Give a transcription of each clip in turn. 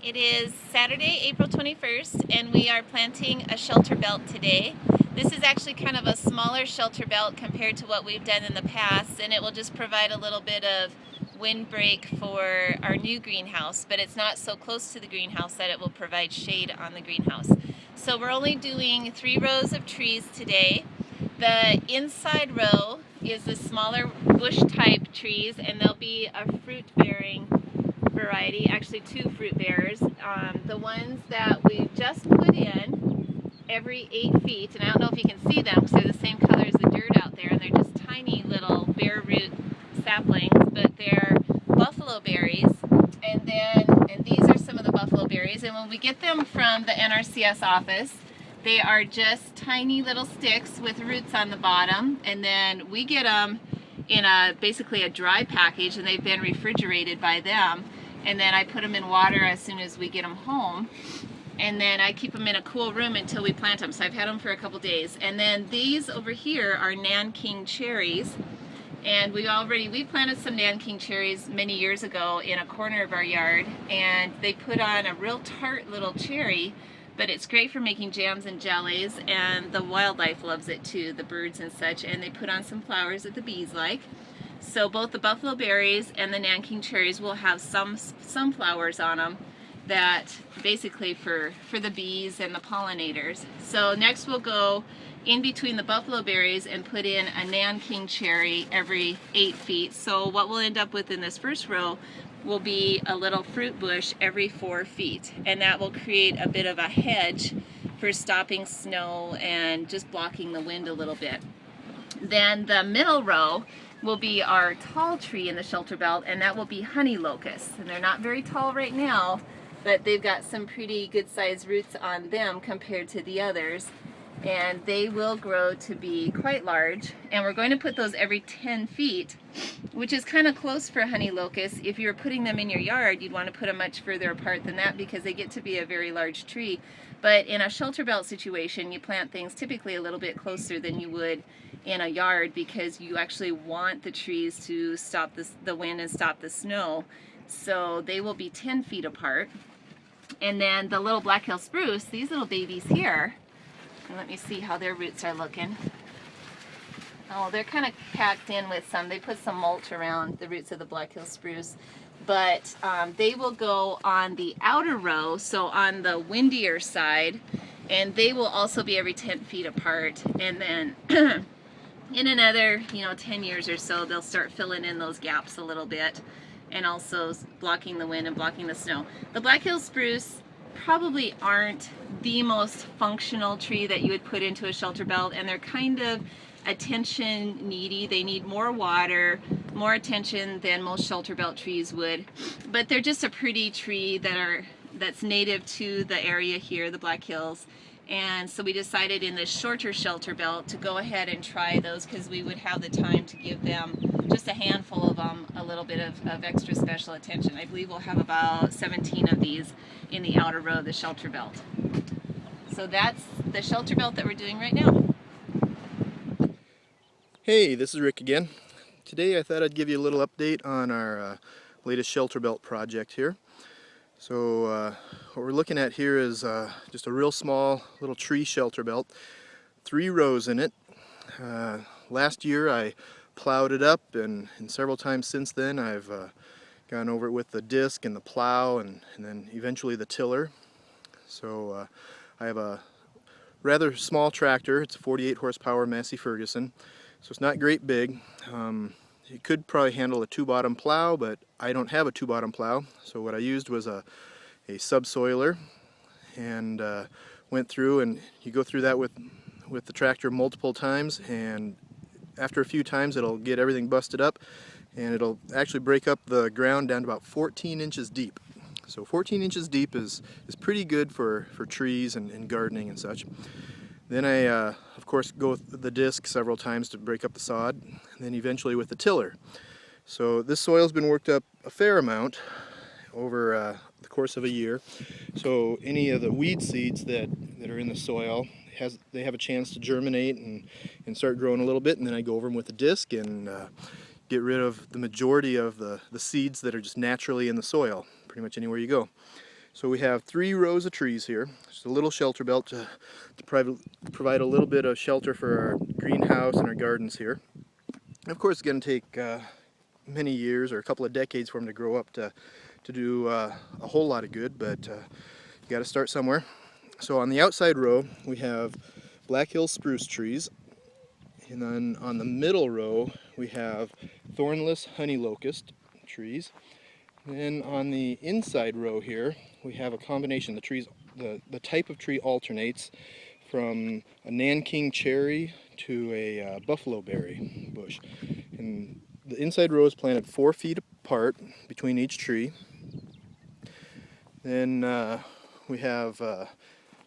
It is Saturday, April 21st, and we are planting a shelter belt today. This is actually kind of a smaller shelter belt compared to what we've done in the past, and it will just provide a little bit of windbreak for our new greenhouse, but it's not so close to the greenhouse that it will provide shade on the greenhouse. So we're only doing 3 rows of trees today. The inside row is the smaller bush type trees, and they'll be a fruit bearing variety, actually 2 fruit bearers. The ones that we just put in every 8 feet, and I don't know if you can see them because they're the same color as the dirt out there, and they're just tiny little bare root saplings, but they're buffalo berries. And these are some of the buffalo berries, and when we get them from the NRCS office, they are just tiny little sticks with roots on the bottom, and then we get them in basically a dry package, and they've been refrigerated by them. And then I put them in water as soon as we get them home, and then I keep them in a cool room until we plant them. So I've had them for a couple days. And then these over here are Nanking cherries, and we planted some Nanking cherries many years ago in a corner of our yard, and they put on a real tart little cherry, but it's great for making jams and jellies, and the wildlife loves it too, the birds and such, and they put on some flowers that the bees like. So both the buffalo berries and the Nanking cherries will have some flowers on them that basically for the bees and the pollinators. So next we'll go in between the buffalo berries and put in a Nanking cherry every 8 feet. So what we'll end up with in this first row will be a little fruit bush every 4 feet, and that will create a bit of a hedge for stopping snow and just blocking the wind a little bit. Then the middle row will be our tall tree in the shelter belt, and that will be honey locusts. And they're not very tall right now, but they've got some pretty good sized roots on them compared to the others, and they will grow to be quite large. And we're going to put those every 10 feet, which is kind of close for honey locusts. If you were putting them in your yard, you'd want to put them much further apart than that because they get to be a very large tree. But in a shelter belt situation, you plant things typically a little bit closer than you would in a yard because you actually want the trees to stop the wind and stop the snow. So they will be 10 feet apart. And then the little Black Hill spruce, these little babies here, and let me see how their roots are looking. Oh, they're kind of packed in with they put some mulch around the roots of the Black Hill spruce. But they will go on the outer row, so on the windier side, and they will also be every 10 feet apart. And then in another 10 years or so, they'll start filling in those gaps a little bit and also blocking the wind and blocking the snow. The Black Hill spruce probably aren't the most functional tree that you would put into a shelter belt, and they're kind of attention needy. They need more water, more attention than most shelter belt trees would, but they're just a pretty tree that's native to the area here, the Black Hills. And so we decided in this shorter shelter belt to go ahead and try those because we would have the time to give them, just a handful of them, a little bit of extra special attention. I believe we'll have about 17 of these in the outer row of the shelter belt. So that's the shelter belt that we're doing right now. Hey, this is Rick again. Today I thought I'd give you a little update on our latest shelter belt project here. So what we're looking at here is just a real small little tree shelter belt, 3 rows in it. Last year I plowed it up, and several times since then I've gone over it with the disc and the plow and then eventually the tiller. So I have a rather small tractor. It's a 48 horsepower Massey Ferguson. So it's not great big. It could probably handle a 2-bottom plow, but I don't have a 2-bottom plow. So what I used was a subsoiler, and went through, and you go through that with the tractor multiple times, and after a few times it'll get everything busted up, and it'll actually break up the ground down to about 14 inches deep. So 14 inches deep is pretty good for trees and gardening and such. Then I, of course, go with the disc several times to break up the sod, and then eventually with the tiller. So this soil's been worked up a fair amount over the course of a year. So any of the weed seeds that are in the soil, they have a chance to germinate and start growing a little bit, and then I go over them with the disc and get rid of the majority of the seeds that are just naturally in the soil, pretty much anywhere you go. So we have 3 rows of trees here. Just a little shelter belt to provide a little bit of shelter for our greenhouse and our gardens here. And of course, it's going to take many years or a couple of decades for them to grow up to do a whole lot of good, but you got to start somewhere. So on the outside row, we have Black Hill spruce trees, and then on the middle row, we have thornless honey locust trees. Then on the inside row here, we have a combination. The type of tree alternates from a Nanking cherry to a buffalo berry bush. And the inside row is planted 4 feet apart between each tree. Then we have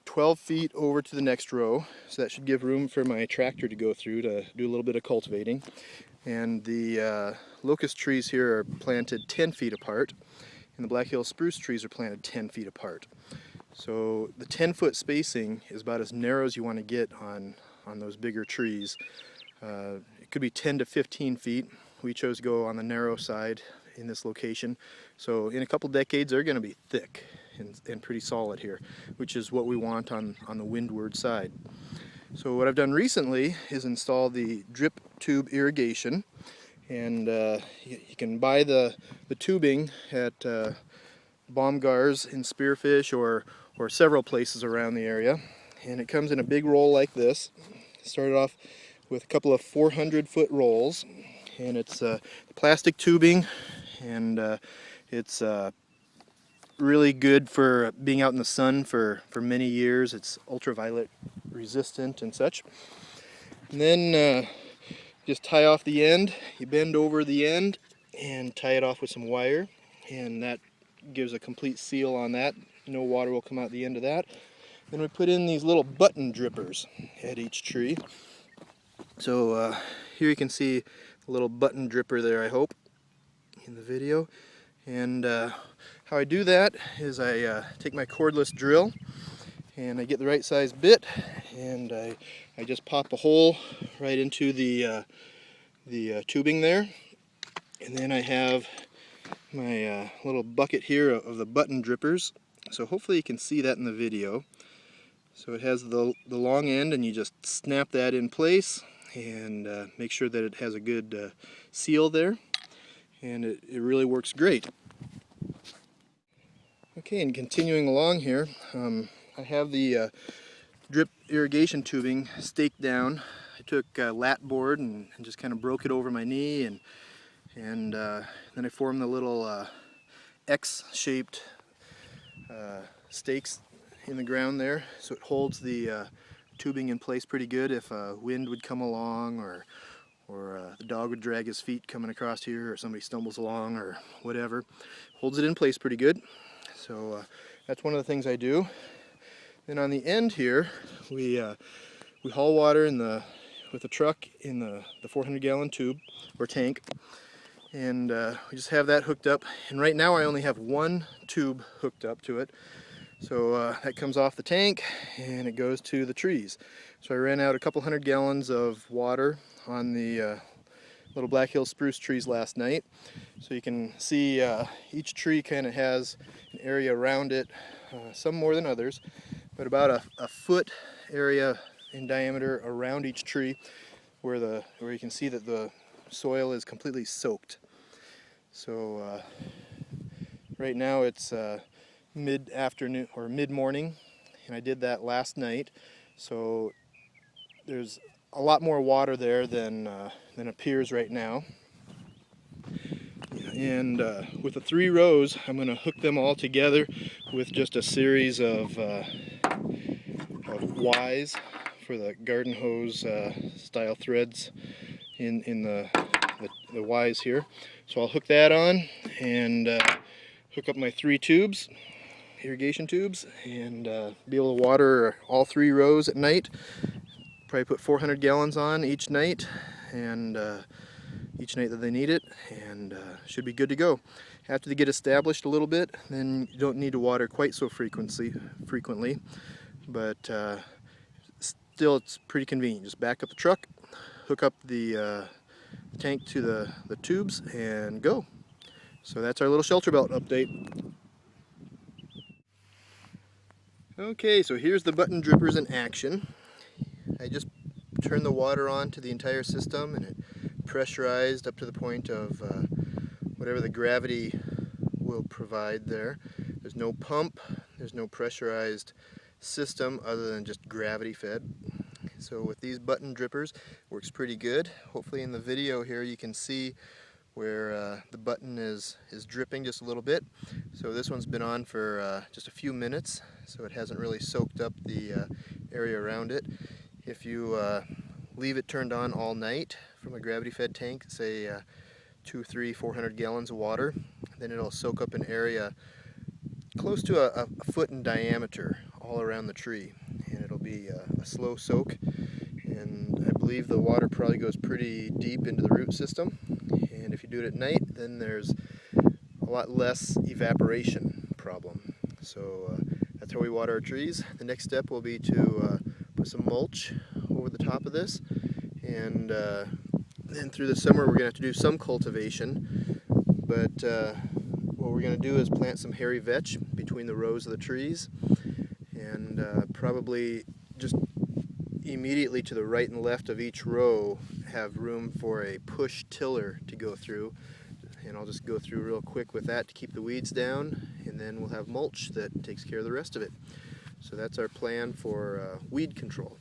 12 feet over to the next row, so that should give room for my tractor to go through to do a little bit of cultivating. And the locust trees here are planted 10 feet apart, and the Black Hill spruce trees are planted 10 feet apart. So the 10-foot spacing is about as narrow as you want to get on those bigger trees. It could be 10 to 15 feet. We chose to go on the narrow side in this location. So in a couple decades they're going to be thick and pretty solid here, which is what we want on the windward side. So what I've done recently is install the drip tube irrigation, and you can buy the tubing at Baumgar's in Spearfish or several places around the area, and it comes in a big roll like this. Started off with a couple of 400-foot rolls, and it's plastic tubing, and it's really good for being out in the sun for many years. It's ultraviolet resistant and such. And then just tie off the end. You bend over the end and tie it off with some wire, and that gives a complete seal on that. No water will come out the end of that. Then we put in these little button drippers at each tree. So here you can see a little button dripper there, I hope, in the video. And how I do that is I take my cordless drill and I get the right size bit, and I just pop a hole right into the tubing there. And then I have my little bucket here of the button drippers. So hopefully you can see that in the video. So it has the long end, and you just snap that in place and make sure that it has a good seal there, and it really works great. Okay, and continuing along here, I have the drip irrigation tubing staked down. I took lat board and just kind of broke it over my knee, and then I formed the little X-shaped stakes in the ground there, so it holds the tubing in place pretty good if wind would come along, or the dog would drag his feet coming across here, or somebody stumbles along or whatever. Holds it in place pretty good. So that's one of the things I do. Then on the end here, we haul water with a truck in the 400-gallon tube or tank, and we just have that hooked up. And right now I only have one tube hooked up to it. So that comes off the tank and it goes to the trees. So I ran out a couple 100 gallons of water on the little Black Hill spruce trees last night. So you can see each tree kind of has an area around it, some more than others, but about a foot area in diameter around each tree where you can see that the soil is completely soaked. So right now it's mid-afternoon or mid-morning, and I did that last night, so there's a lot more water there than appears right now. And with the 3 rows, I'm going to hook them all together with just a series of Ys for the garden hose style threads in the Ys here. So I'll hook that on and hook up my 3 tubes, irrigation tubes, and be able to water all 3 rows at night. Probably put 400 gallons on each night, and each night that they need it, and should be good to go. After they get established a little bit, then you don't need to water quite so frequently, but still it's pretty convenient. Just back up the truck, hook up the tank to the tubes, and go. So that's our little shelter belt update. Okay, so here's the button drippers in action. I just turned the water on to the entire system and it pressurized up to the point of whatever the gravity will provide there. There's no pump, there's no pressurized system other than just gravity fed. So with these button drippers, works pretty good. Hopefully in the video here you can see where the button is dripping just a little bit. So this one's been on for just a few minutes, so it hasn't really soaked up the area around it. If you leave it turned on all night from a gravity-fed tank, say 200, 300, 400 gallons of water, then it'll soak up an area close to a foot in diameter all around the tree, and it'll be a slow soak. And I believe the water probably goes pretty deep into the root system, and if you do it at night, then there's a lot less evaporation problem. So that's how we water our trees. The next step will be to put some mulch over the top of this, and then through the summer we're going to have to do some cultivation, but what we're going to do is plant some hairy vetch between the rows of the trees, and probably just immediately to the right and left of each row have room for a push tiller to go through. And I'll just go through real quick with that to keep the weeds down, and then we'll have mulch that takes care of the rest of it. So that's our plan for weed control.